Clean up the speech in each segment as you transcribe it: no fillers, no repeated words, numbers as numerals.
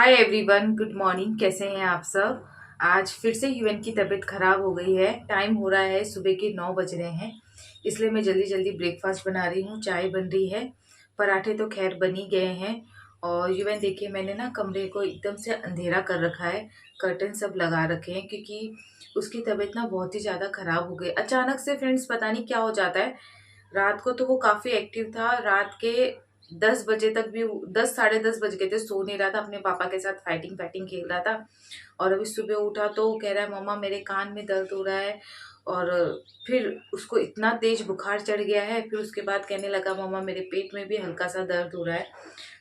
Hi everyone, good morning. कैसे हैं आप सब। आज फिर से यूएन की तबीयत खराब हो गई है। टाइम हो रहा है, सुबह के 9 बज रहे हैं। इसलिए मैं जल्दी जल्दी ब्रेकफास्ट बना रही हूँ। चाय बन रही है, पराठे तो खैर बन ही गए हैं। और यूएन देखिए, मैंने ना कमरे को एकदम से अंधेरा कर रखा है, कर्टन सब लगा रखे हैं क्योंकि उसकी तबीयत ना बहुत ही ज़्यादा खराब हो गई अचानक से। फ्रेंड्स, पता नहीं क्या हो जाता है। रात को तो वो काफ़ी एक्टिव था। रात के 10 बजे तक भी, 10 साढ़े 10 बज गए थे, सो नहीं रहा था, अपने पापा के साथ फाइटिंग फाइटिंग खेल रहा था। और अभी सुबह उठा तो कह रहा है मम्मा मेरे कान में दर्द हो रहा है। और फिर उसको इतना तेज बुखार चढ़ गया है। फिर उसके बाद कहने लगा मम्मा मेरे पेट में भी हल्का सा दर्द हो रहा है।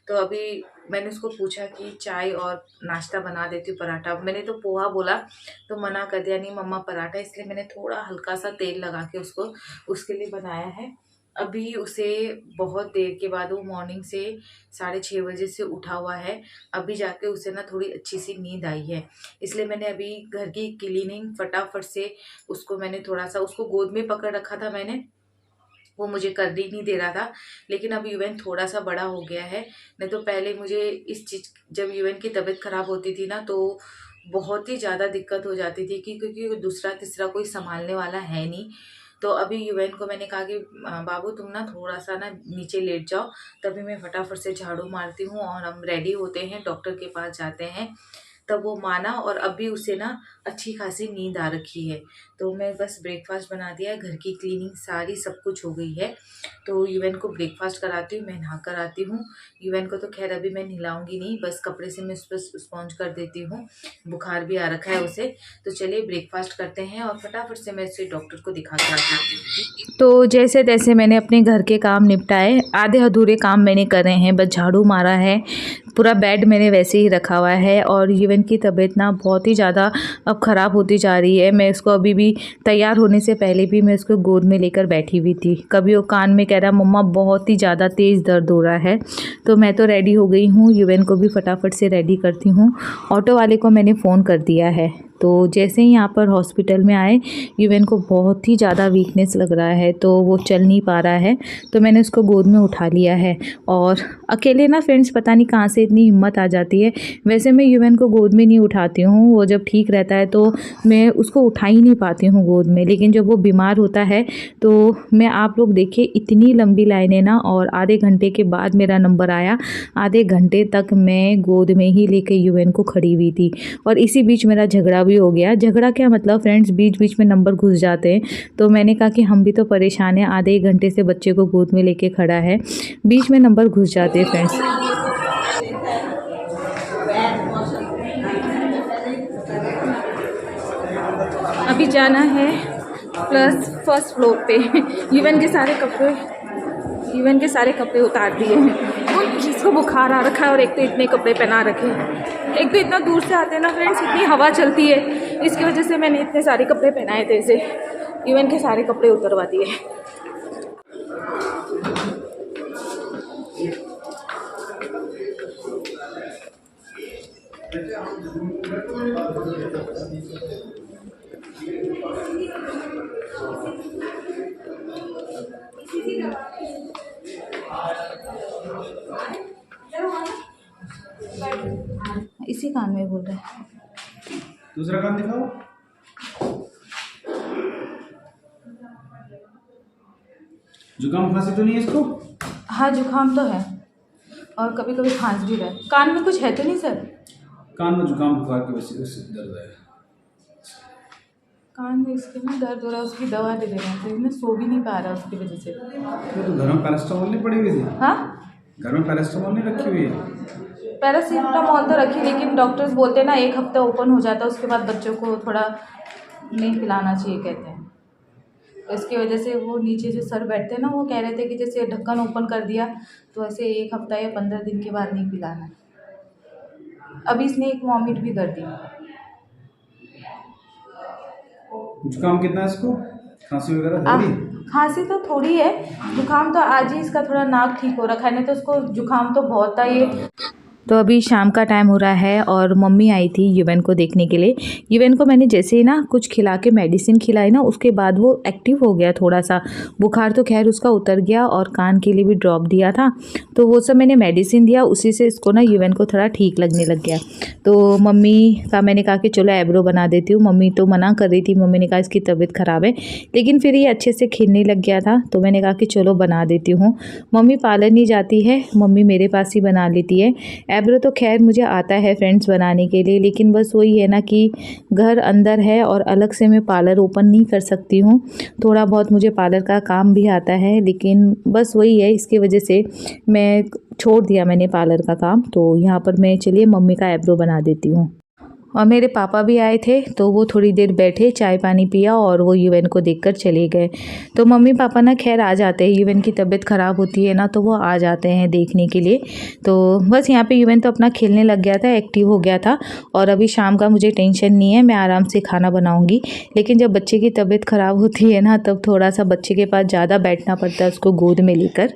तो अभी मैंने उसको पूछा कि चाय और नाश्ता बना देती हूँ, पराठा। मैंने तो पोहा बोला तो मना कर दिया, नहीं मम्मा पराठा। इसलिए मैंने थोड़ा हल्का सा तेल लगा के उसको उसके लिए बनाया है। अभी उसे बहुत देर के बाद, वो मॉर्निंग से 6:30 बजे से उठा हुआ है। अभी जाके उसे ना थोड़ी अच्छी सी नींद आई है। इसलिए मैंने अभी घर की क्लीनिंग फटाफट से, उसको मैंने थोड़ा सा, उसको गोद में पकड़ रखा था मैंने, वो मुझे कर ही नहीं दे रहा था। लेकिन अब यूएन थोड़ा सा बड़ा हो गया है। नहीं तो पहले मुझे इस चीज़, जब यूएन की तबीयत खराब होती थी ना, तो बहुत ही ज़्यादा दिक्कत हो जाती थी क्योंकि दूसरा तीसरा कोई संभालने वाला है नहीं। तो अभी यूएन को मैंने कहा कि बाबू तुम ना थोड़ा सा ना नीचे लेट जाओ। तभी मैं फटाफट से झाड़ू मारती हूँ और हम रेडी होते हैं, डॉक्टर के पास जाते हैं। तब वो माना और अभी उसे ना अच्छी खासी नींद आ रखी है। तो मैं बस ब्रेकफास्ट बना दिया है, घर की क्लीनिंग सारी सब कुछ हो गई है। तो यूएन को ब्रेकफास्ट कराती हूँ, मैं नहा कर आती हूँ। यूएन को तो खैर अभी मैं नहलाऊंगी नहीं, बस कपड़े से मैं उस पर स्पॉन्ज कर देती हूँ। बुखार भी आ रखा है उसे। तो चलिए ब्रेकफास्ट करते हैं और फटाफट से मैं इसे डॉक्टर को दिखा कर आती हूँ। तो जैसे तैसे मैंने अपने घर के काम निपटाए, आधे अधूरे काम मैंने करे हैं, बस झाड़ू मारा है। पूरा बेड मैंने वैसे ही रखा हुआ है। और यूएन की तबीयत ना बहुत ही ज़्यादा अब ख़राब होती जा रही है। मैं इसको अभी भी तैयार होने से पहले भी मैं उसको गोद में लेकर बैठी हुई थी। कभी वो कान में कह रहा मम्मा बहुत ही ज़्यादा तेज़ दर्द हो रहा है। तो मैं तो रेडी हो गई हूँ, यूएन को भी फटाफट से रेडी करती हूँ। ऑटो वाले को मैंने फ़ोन कर दिया है। तो जैसे ही यहाँ पर हॉस्पिटल में आए, यूएन को बहुत ही ज़्यादा वीकनेस लग रहा है, तो वो चल नहीं पा रहा है। तो मैंने उसको गोद में उठा लिया है। और अकेले ना फ्रेंड्स, पता नहीं कहाँ से इतनी हिम्मत आ जाती है। वैसे मैं यूएन को गोद में नहीं उठाती हूँ, वो जब ठीक रहता है तो मैं उसको उठा ही नहीं पाती हूँ गोद में। लेकिन जब वो बीमार होता है तो मैं, आप लोग देखिए इतनी लंबी लाइनें ना, और आधे घंटे के बाद मेरा नंबर आया। आधे घंटे तक मैं गोद में ही लेके यूएन को खड़ी हुई थी। और इसी बीच मेरा झगड़ा भी हो गया। झगड़ा क्या मतलब फ्रेंड्स, बीच बीच में नंबर घुस जाते हैं। तो मैंने कहा कि हम भी तो परेशान हैं, आधे एक घंटे से बच्चे को गोद में लेके खड़ा है, बीच में नंबर घुस जाते हैं फ्रेंड्स। अभी जाना है प्लस फर्स्ट फ्लोर पे। यूएन के सारे कपड़े उतार दिए हैं। जिसको बुखार आ रखा है, और एक तो इतने कपड़े पहना रखे हैं। एक तो इतना दूर से आते हैं ना फ्रेंड्स, इतनी हवा चलती है, इसकी वजह से मैंने इतने सारे कपड़े पहनाए थे। इसे यूएन के सारे कपड़े उतरवा दिए। इसी कान में बोल रहा है। दूसरा कान दिखाओ। जुकाम खांसी तो नहीं है इसको? हाँ, जुकाम तो है और कभी कभी खांस भी रहा है। कान में कुछ है तो नहीं सर? कान में जुकाम बुखार की वजह से दर्द है। कान में इसके ना दर्द हो रहा है, उसकी दवा दे देना चाहिए ना, सो भी नहीं पा रहा उसकी वजह से। तो घर में पैरास्टामोल नहीं पड़ी हुई थी? हाँ, घर में पैरास्टामोल नहीं रखी हुई है? पैरासीटामोल तो रखी, लेकिन डॉक्टर्स बोलते हैं ना 1 हफ्ता ओपन हो जाता है, उसके बाद बच्चों को थोड़ा नहीं पिलाना चाहिए कहते हैं। तो इसकी वजह से वो नीचे जो सर बैठते हैं ना, वो कह रहे थे कि जैसे ढक्कन ओपन कर दिया तो ऐसे 1 हफ्ता या 15 दिन के बाद नहीं पिलाना है। अभी इसने एक वॉमिट भी कर दी। जुकाम कितना है इसको? खांसी वगैरह है? खांसी तो थोड़ी है, जुकाम तो आज ही इसका थोड़ा नाक ठीक हो रखा है, नहीं तो उसको जुकाम तो बहुत था। ये तो अभी शाम का टाइम हो रहा है और मम्मी आई थी युवन को देखने के लिए। युवन को मैंने जैसे ही ना कुछ खिला के मेडिसिन खिलाई ना, उसके बाद वो एक्टिव हो गया थोड़ा सा। बुखार तो खैर उसका उतर गया और कान के लिए भी ड्रॉप दिया था, तो वो सब मैंने मेडिसिन दिया, उसी से इसको ना युवन को थोड़ा ठीक लगने लग गया। तो मम्मी का मैंने कहा कि चलो आईब्रो बना देती हूँ। मम्मी तो मना कर रही थी, मम्मी ने कहा इसकी तबीयत ख़राब है, लेकिन फिर ये अच्छे से खिलने लग गया था तो मैंने कहा कि चलो बना देती हूँ। मम्मी पार्लर नहीं जाती है, मम्मी मेरे पास ही बना लेती है। आईब्रो तो खैर मुझे आता है फ्रेंड्स बनाने के लिए, लेकिन बस वही है ना कि घर अंदर है और अलग से मैं पार्लर ओपन नहीं कर सकती हूँ। थोड़ा बहुत मुझे पार्लर का काम भी आता है, लेकिन बस वही है, इसकी वजह से मैं छोड़ दिया मैंने पार्लर का काम। तो यहाँ पर मैं चलिए मम्मी का आईब्रो बना देती हूँ। और मेरे पापा भी आए थे तो वो थोड़ी देर बैठे, चाय पानी पिया और वो युवन को देखकर चले गए। तो मम्मी पापा ना खैर आ जाते हैं, युवन की तबीयत ख़राब होती है ना तो वो आ जाते हैं देखने के लिए। तो बस यहाँ पे युवन तो अपना खेलने लग गया था, एक्टिव हो गया था। और अभी शाम का मुझे टेंशन नहीं है, मैं आराम से खाना बनाऊँगी। लेकिन जब बच्चे की तबीयत ख़राब होती है ना तब थोड़ा सा बच्चे के पास ज़्यादा बैठना पड़ता है, उसको गोद में लेकर।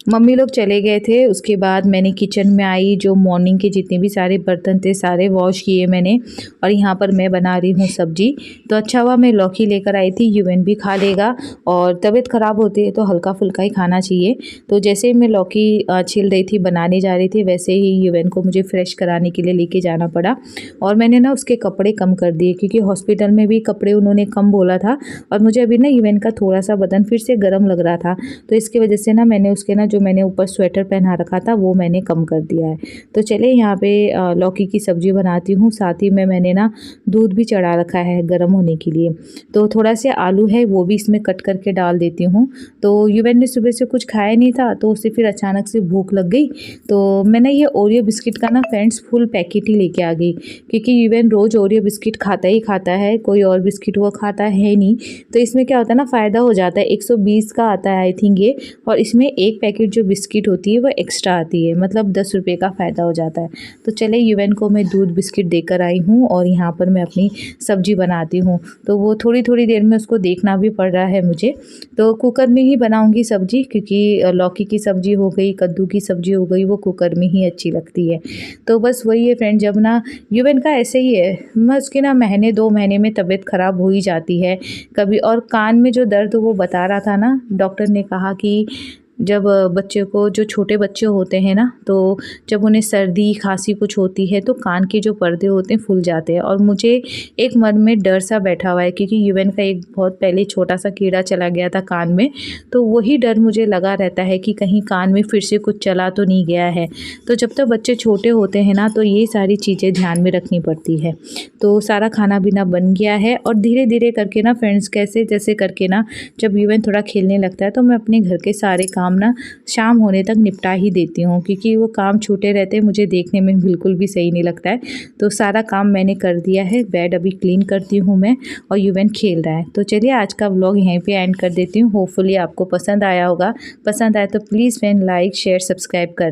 मम्मी लोग चले गए थे, उसके बाद मैंने किचन में आई, जो मॉर्निंग के जितने भी सारे बर्तन थे सारे वॉश किए मैंने। और यहाँ पर मैं बना रही हूँ सब्जी। तो अच्छा हुआ मैं लौकी लेकर आई थी, युवन भी खा लेगा। और तबीयत ख़राब होती है तो हल्का फुल्का ही खाना चाहिए। तो जैसे ही मैं लौकी छील रही थी, बनाने जा रही थी, वैसे ही युवन को मुझे फ्रेश कराने के लिए लेके जाना पड़ा। और मैंने ना उसके कपड़े कम कर दिए, क्योंकि हॉस्पिटल में भी कपड़े उन्होंने कम बोला था। और मुझे अभी ना युवन का थोड़ा सा बदन फिर से गर्म लग रहा था, तो इसकी वजह से ना मैंने उसके ना जो मैंने ऊपर स्वेटर पहना रखा था वो मैंने कम कर दिया है। तो चलिए यहाँ पे लौकी की सब्ज़ी बनाती हूँ। साथ ही में मैंने ना दूध भी चढ़ा रखा है गर्म होने के लिए। तो थोड़ा से आलू है वो भी इसमें कट करके डाल देती हूँ। तो युवन ने सुबह से कुछ खाया नहीं था, तो उसे फिर अचानक से भूख लग गई। तो मैंने ये ओरियो बिस्किट का ना फ्रेंड्स फुल पैकेट ही लेके आ गई, क्योंकि युवन रोज़ ओरियो बिस्किट खाता ही खाता है, कोई और बिस्किट वो खाता है नहीं। तो इसमें क्या होता है ना, फ़ायदा हो जाता है। 120 का आता है आई थिंक ये, और इसमें एक पैकेट जो बिस्किट होती है वो एक्स्ट्रा आती है, मतलब 10 रुपये का फ़ायदा हो जाता है। तो चले युवन को मैं दूध बिस्किट देकर आई हूँ और यहाँ पर मैं अपनी सब्ज़ी बनाती हूँ। तो वो थोड़ी थोड़ी देर में उसको देखना भी पड़ रहा है मुझे। तो कुकर में ही बनाऊँगी सब्ज़ी, क्योंकि लौकी की सब्ज़ी हो गई, कद्दू की सब्ज़ी हो गई, वो कुकर में ही अच्छी लगती है। तो बस वही है फ्रेंड, जब ना युवन का ऐसे ही है, मैं उसके ना महीने 2 महीने में तबीयत ख़राब हो ही जाती है कभी। और कान में जो दर्द वो बता रहा था ना, डॉक्टर ने कहा कि जब बच्चे को, जो छोटे बच्चे होते हैं ना, तो जब उन्हें सर्दी खांसी कुछ होती है तो कान के जो पर्दे होते हैं फूल जाते हैं। और मुझे एक मन में डर सा बैठा हुआ है, क्योंकि युवन का एक बहुत पहले छोटा सा कीड़ा चला गया था कान में, तो वही डर मुझे लगा रहता है कि कहीं कान में फिर से कुछ चला तो नहीं गया है। तो जब तक बच्चे छोटे होते हैं ना तो ये सारी चीज़ें ध्यान में रखनी पड़ती है। तो सारा खाना पीना बन गया है और धीरे धीरे करके ना फ्रेंड्स, कैसे जैसे करके ना, जब युवन थोड़ा खेलने लगता है तो मैं अपने घर के सारे काम ना शाम होने तक निपटा ही देती हूँ, क्योंकि वो काम छूटे रहते हैं, मुझे देखने में बिल्कुल भी सही नहीं लगता है। तो सारा काम मैंने कर दिया है, बेड अभी क्लीन करती हूँ मैं, और युवन खेल रहा है। तो चलिए आज का व्लॉग यहीं पे एंड कर देती हूँ। होपफुली आपको पसंद आया होगा। पसंद आए तो please friend like share subscribe कर